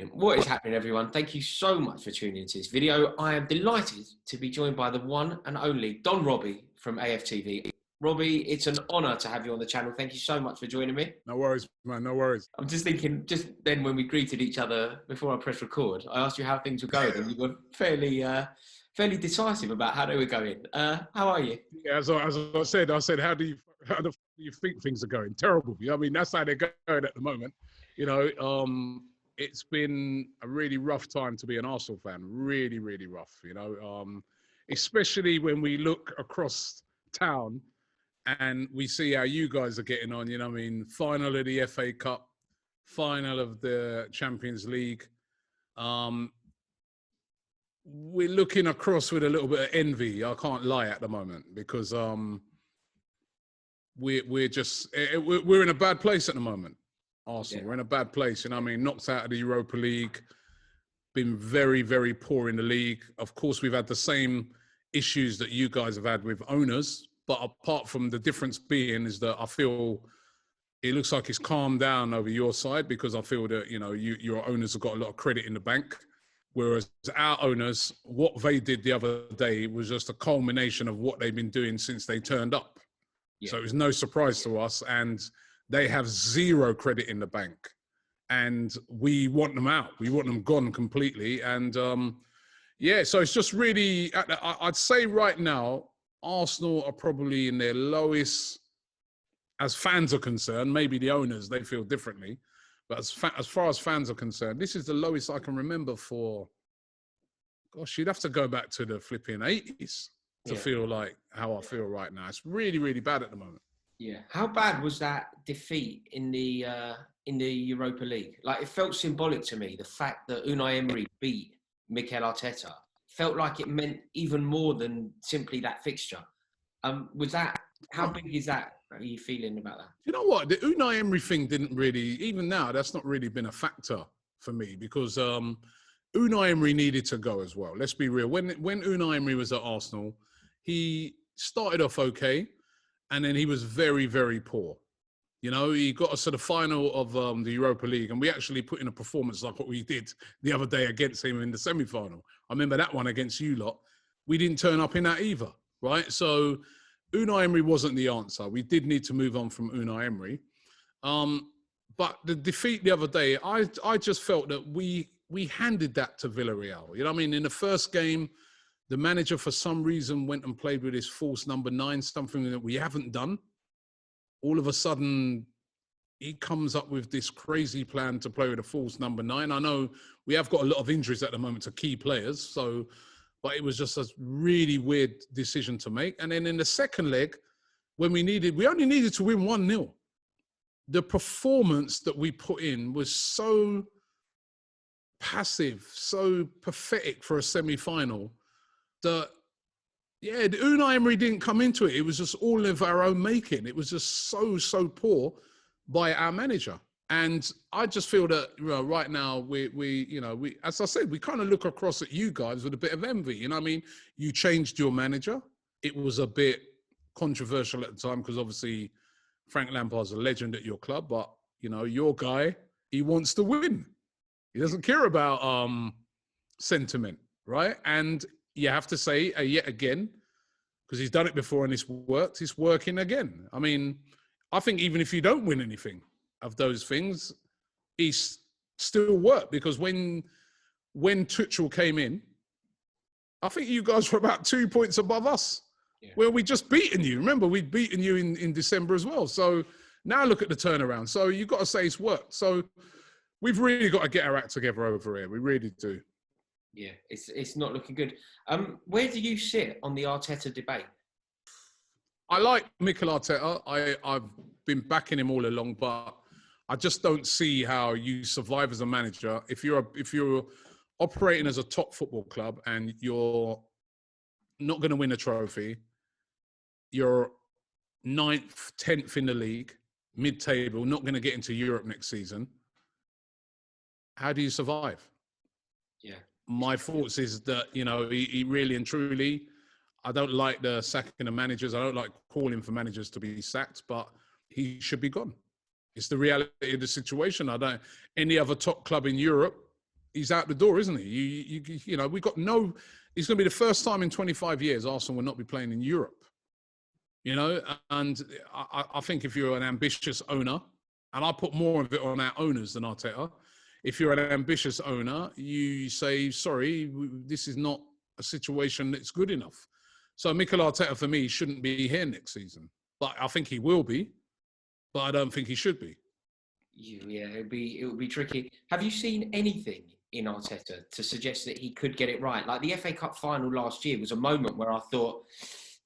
Brilliant. What is happening, everyone? Thank you so much for tuning into this video. I am delighted to be joined by the one and only Don Robbie from AFTV. Robbie, it's an honour to have you on the channel. Thank you so much for joining me. No worries, man. No worries. I'm just thinking, just then when we greeted each other before I pressed record, I asked you how things were going, and you were fairly decisive about how they were going. How are you? Yeah, as I said, how do you think things are going? Terrible. I mean, that's how they're going at the moment. You know, it's been a really rough time to be an Arsenal fan. Really, really rough. You know, especially when we look across town and we see how you guys are getting on. You know, I mean, final of the FA Cup, final of the Champions League. We're looking across with a little bit of envy. I can't lie at the moment because we're in a bad place at the moment. Arsenal, yeah. We're in a bad place. You know, I mean, knocked out of the Europa League, been very, very poor in the league. Of course, we've had the same issues that you guys have had with owners, but apart from the difference being is that I feel it looks like it's calmed down over your side because I feel that, you know, your owners have got a lot of credit in the bank. Whereas our owners, what they did the other day was just a culmination of what they've been doing since they turned up. Yeah. So it was no surprise to us. And they have zero credit in the bank. And we want them out. We want them gone completely. And yeah, so it's just really, I'd say right now, Arsenal are probably in their lowest, as fans are concerned. Maybe the owners, they feel differently. But as far as fans are concerned, this is the lowest I can remember for, gosh, you'd have to go back to the flipping 80s to feel like how I feel right now. It's really, really bad at the moment. Yeah. How bad was that defeat in the Europa League? Like, it felt symbolic to me, the fact that Unai Emery beat Mikel Arteta. Felt like it meant even more than simply that fixture. Was that, how big is that? How are you feeling about that? You know what? The Unai Emery thing didn't really, even now, that's not really been a factor for me because Unai Emery needed to go as well. Let's be real. When Unai Emery was at Arsenal, he started off okay, and then he was very, very poor. You know, he got us to the final of the Europa League, and we actually put in a performance like what we did the other day against him in the semi-final. I remember that one against you lot. We didn't turn up in that either, right? So Unai Emery wasn't the answer. We did need to move on from Unai Emery. But the defeat the other day, I just felt that we handed that to Villarreal. You know what I mean? In the first game, the manager, for some reason, went and played with his false number 9, something that we haven't done. All of a sudden, he comes up with this crazy plan to play with a false number 9. I know we have got a lot of injuries at the moment to key players, but it was just a really weird decision to make. And then in the second leg, when we only needed to win 1-0. The performance that we put in was so passive, so pathetic for a semi-final that, yeah, the Unai Emery didn't come into it. It was just all of our own making. It was just so poor by our manager. And I just feel that, you know, right now we, as I said, we kind of look across at you guys with a bit of envy. You know what I mean? You changed your manager. It was a bit controversial at the time because obviously Frank Lampard's a legend at your club, but you know, your guy, he wants to win. He doesn't care about sentiment, right? And you have to say yet again, because he's done it before and it's worked, it's working again. I mean, I think even if you don't win anything of those things, he's still worked because when Tuchel came in, I think you guys were about 2 points above us. Yeah. Well, we just beaten you. Remember, we'd beaten you in December as well. So now look at the turnaround. So you've got to say it's worked. So we've really got to get our act together over here. We really do. Yeah, it's not looking good. Where do you sit on the Arteta debate? I like Mikel Arteta. I've been backing him all along, but I just don't see how you survive as a manager if you're operating as a top football club and you're not going to win a trophy. You're 9th, 10th in the league, mid-table, not going to get into Europe next season. How do you survive? Yeah. My thoughts is that, you know, he really and truly, I don't like the sacking of managers. I don't like calling for managers to be sacked, but he should be gone. It's the reality of the situation. Any other top club in Europe he's out the door, isn't he? You know, we got no. It's going to be the first time in 25 years Arsenal will not be playing in Europe. You know, and I think if you're an ambitious owner, and I put more of it on our owners than Arteta, if you're an ambitious owner, you say, sorry, this is not a situation that's good enough. So Mikel Arteta, for me, shouldn't be here next season. But I think he will be, but I don't think he should be. Yeah, it would be tricky. Have you seen anything in Arteta to suggest that he could get it right? Like the FA Cup final last year was a moment where I thought,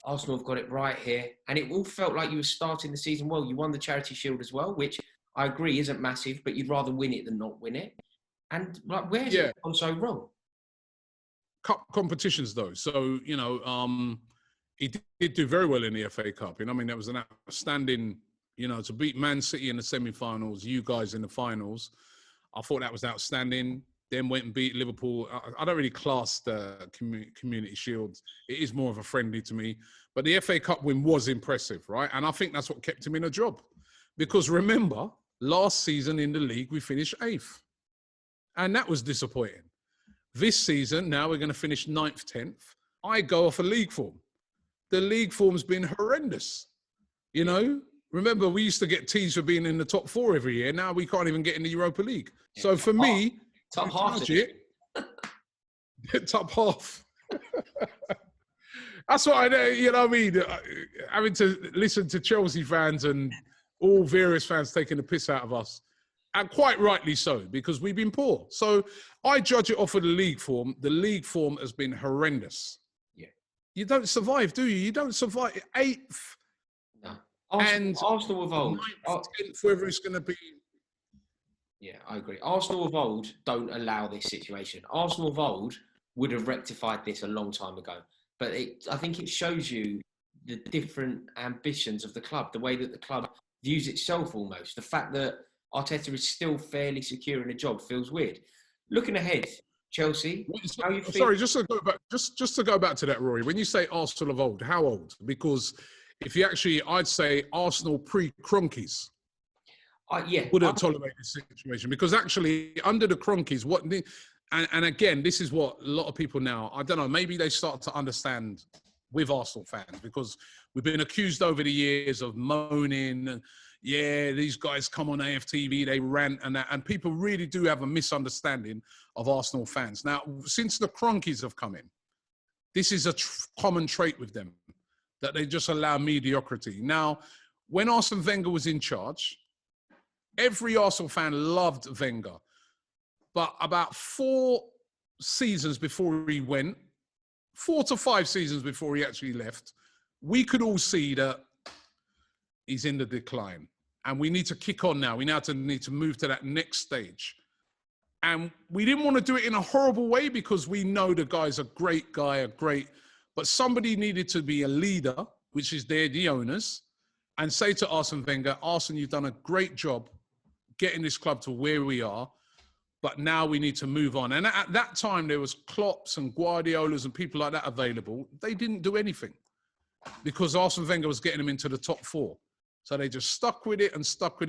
Arsenal have got it right here. And it all felt like you were starting the season well. You won the Charity Shield as well, which I agree isn't massive, but you'd rather win it than not win it. And like, where's it gone so wrong? Cup competitions, though. So, you know, he did do very well in the FA Cup. You know, I mean, that was an outstanding, you know, to beat Man City in the semi-finals, you guys in the finals. I thought that was outstanding. Then went and beat Liverpool. I don't really class the Community Shield. It is more of a friendly to me. But the FA Cup win was impressive, right? And I think that's what kept him in a job. Because remember, last season in the league, we finished 8th. And that was disappointing. This season, now we're going to finish 9th, 10th. I go off a league form. The league form's been horrendous. You know? Remember, we used to get teased for being in the top 4 every year. Now we can't even get in the Europa League. Yeah, so for me... Top half. Top half. That's what I, you know what I mean? Having to listen to Chelsea fans and all various fans taking the piss out of us. And quite rightly so, because we've been poor. So I judge it off of the league form. The league form has been horrendous. Yeah. You don't survive, do you? You don't survive. 8th. No. Arsenal of old. 9th, 10th, whether it's going to be. Yeah, I agree. Arsenal of old don't allow this situation. Arsenal of old would have rectified this a long time ago. But I think it shows you the different ambitions of the club, the way that the club views itself almost. The fact that Arteta is still fairly secure in a job feels weird. Looking ahead, Chelsea, how you feel? Sorry, just to go back to that, Rory. When you say Arsenal of old, how old? Because if you actually, I'd say Arsenal pre-Cronkies. Wouldn't tolerate this situation, because actually under the Cronkies, and again, this is what a lot of people now, I don't know, maybe they start to understand with Arsenal fans, because we've been accused over the years of moaning and these guys come on AFTV, they rant and that, and people really do have a misunderstanding of Arsenal fans. Now, since the Cronkies have come in, this is a common trait with them, that they just allow mediocrity. Now, when Arsene Wenger was in charge, every Arsenal fan loved Wenger. But about 4 seasons before he went, 4 to 5 seasons before he actually left, we could all see that he's in the decline. And we need to kick on now. We now need to move to that next stage. And we didn't want to do it in a horrible way, because we know the guy's a great guy, but somebody needed to be a leader, which is the owners, and say to Arsene Wenger, Arsene, you've done a great job getting this club to where we are, but now we need to move on. And at that time, there was Klopps and Guardiolas and people like that available. They didn't do anything, because Arsene Wenger was getting them into the top 4. So they just stuck with it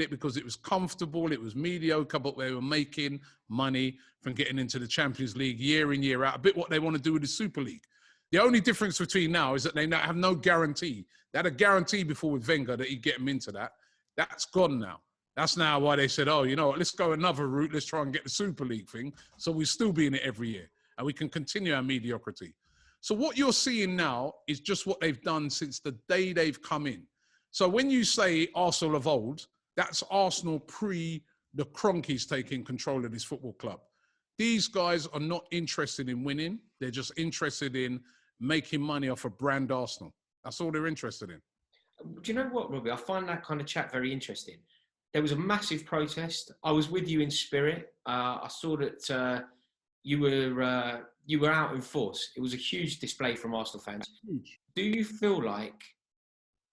because it was comfortable, it was mediocre, but they were making money from getting into the Champions League year in, year out, a bit what they want to do with the Super League. The only difference between now is that they have no guarantee. They had a guarantee before with Wenger that he'd get them into that. That's gone now. That's now why they said, oh, you know what, let's go another route. Let's try and get the Super League thing. So we'll still be in it every year and we can continue our mediocrity. So what you're seeing now is just what they've done since the day they've come in. So when you say Arsenal of old, that's Arsenal pre the Cronkies taking control of this football club. These guys are not interested in winning. They're just interested in making money off a brand Arsenal. That's all they're interested in. Do you know what, Robbie? I find that kind of chat very interesting. There was a massive protest. I was with you in spirit. I saw that you were out in force. It was a huge display from Arsenal fans. Huge. Do you feel like,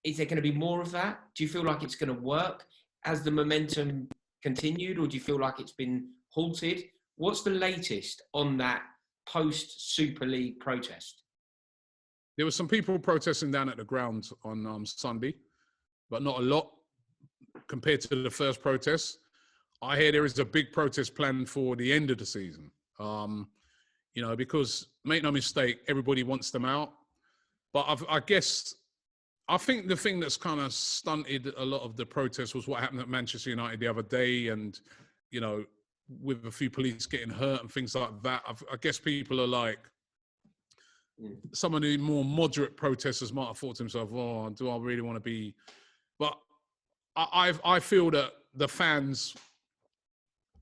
is there going to be more of that? Do you feel like it's going to work as the momentum continued, or do you feel like it's been halted? What's the latest on that post-Super League protest? There were some people protesting down at the ground on Sunday, but not a lot compared to the first protest. I hear there is a big protest planned for the end of the season. You know, because make no mistake, everybody wants them out. But I think the thing that's kind of stunted a lot of the protests was what happened at Manchester United the other day, and you know, with a few police getting hurt and things like that. I guess people are like, some of the more moderate protesters might have thought to themselves, "Oh, do I really want to be?" But I feel that the fans,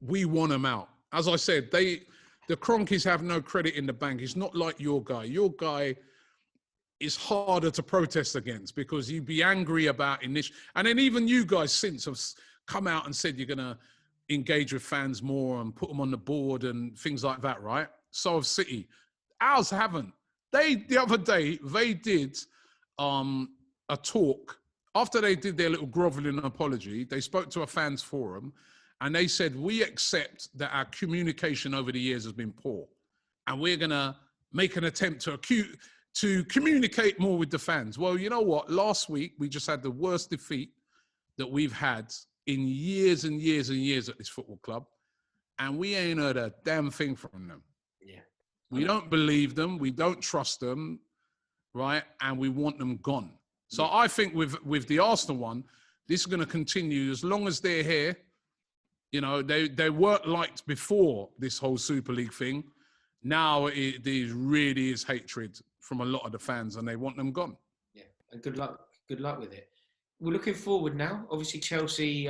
we want them out. As I said, the Cronkies have no credit in the bank. It's not like your guy. Your guy is harder to protest against because you'd be angry about initial. And then even you guys since have come out and said you're going to engage with fans more and put them on the board and things like that, right? So have City. Ours haven't. The other day, they did a talk. After they did their little grovelling apology, they spoke to a fans forum and they said, we accept that our communication over the years has been poor and we're going to make an attempt to communicate more with the fans. Well, you know what? Last week, we just had the worst defeat that we've had in years and years and years at this football club. And we ain't heard a damn thing from them. Yeah. We don't believe them. We don't trust them, right? And we want them gone. So I think with the Arsenal one, this is going to continue as long as they're here. You know, they weren't liked before this whole Super League thing. Now there really is hatred from a lot of the fans and they want them gone. Yeah, and good luck with it. We're looking forward now. Obviously, Chelsea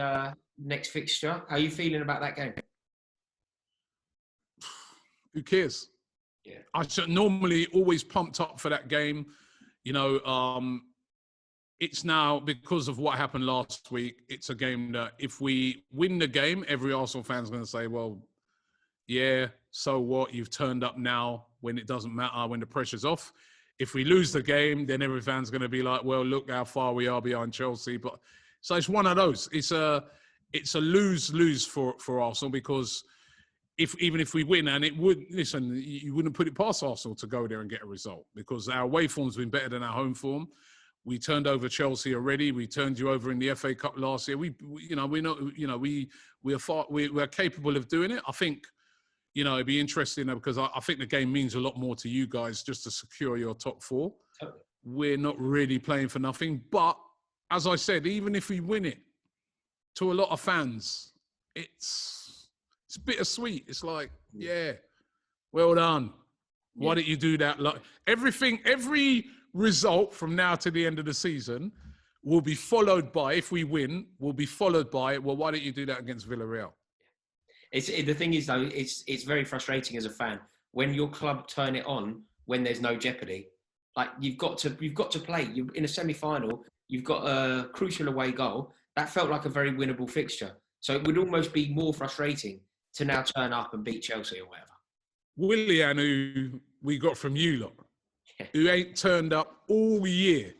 next fixture. How are you feeling about that game? Who cares? Yeah, I should normally always pumped up for that game. You know, it's now because of what happened last week. It's a game that if we win the game, every Arsenal fan's going to say, "Well, yeah, so what? You've turned up now when it doesn't matter, when the pressure's off." If we lose the game, then every fan's going to be like, "Well, look how far we are behind Chelsea." But so it's one of those. It's a lose-lose for Arsenal because even if we win, and it would, listen, you wouldn't put it past Arsenal to go there and get a result because our away form's been better than our home form. We turned over Chelsea already. We turned you over in the FA Cup last year. We're capable of doing it. I think, you know, it'd be interesting because I think the game means a lot more to you guys just to secure your top four. totally. We're not really playing for nothing. But as I said, even if we win it, to a lot of fans, it's bittersweet. It's like, yeah, well done. Yeah. Why didn't you do that? Like every result from now to the end of the season will be followed by, if we win, will be followed by, well, why didn't you do that against Villarreal? The thing is, though, it's very frustrating as a fan when your club turn it on when there's no jeopardy. Like you've got to play. You're in a semi-final. You've got a crucial away goal. That felt like a very winnable fixture. So it would almost be more frustrating to now turn up and beat Chelsea or whatever. Willian, who we got from you lot, who ain't turned up all year,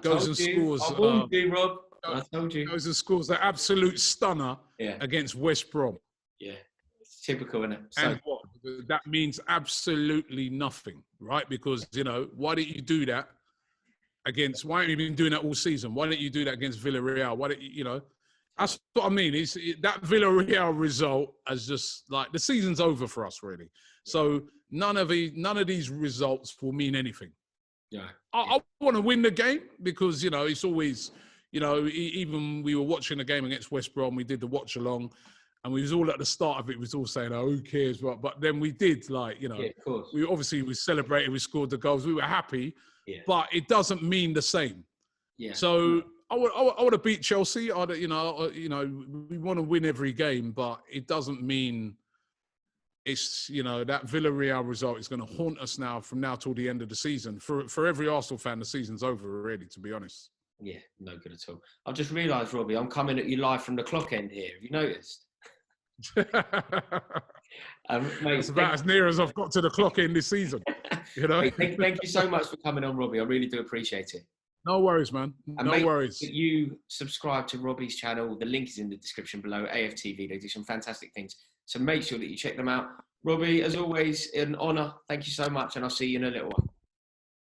goes and scores. I warned you, Rob. I told you. Goes and scores the absolute stunner against West Brom. Yeah, it's typical, isn't it? And what? That means absolutely nothing, right? Because, you know, why didn't you do that against, why haven't you been doing that all season? Why didn't you do that against Villarreal? Why didn't you, you know? That's what I mean. That Villarreal result as just like the season's over for us, really. So none of these results will mean anything. Yeah, I want to win the game because, you know, it's always, you know, even we were watching the game against West Brom, we did the watch along, and we was all at the start of it, we was all saying, "Oh, who cares?" But then we did, like, you know, of course. we celebrated, we scored the goals, we were happy, but it doesn't mean the same. Yeah. So. I want to beat Chelsea. We want to win every game, but it doesn't mean it's, you know, that Villarreal result is going to haunt us now from now till the end of the season. For every Arsenal fan, the season's over already, to be honest. Yeah, no good at all. I've just realised, Robbie, I'm coming at you live from the clock end here. Have you noticed? Mate, it's about as near as I've got to the clock end this season. You know. Mate, thank you so much for coming on, Robbie. I really do appreciate it. No worries, man. No worries. You subscribe to Robbie's channel. The link is in the description below. AFTV, they do some fantastic things. So make sure that you check them out. Robbie, as always, an honour. Thank you so much, and I'll see you in a little while.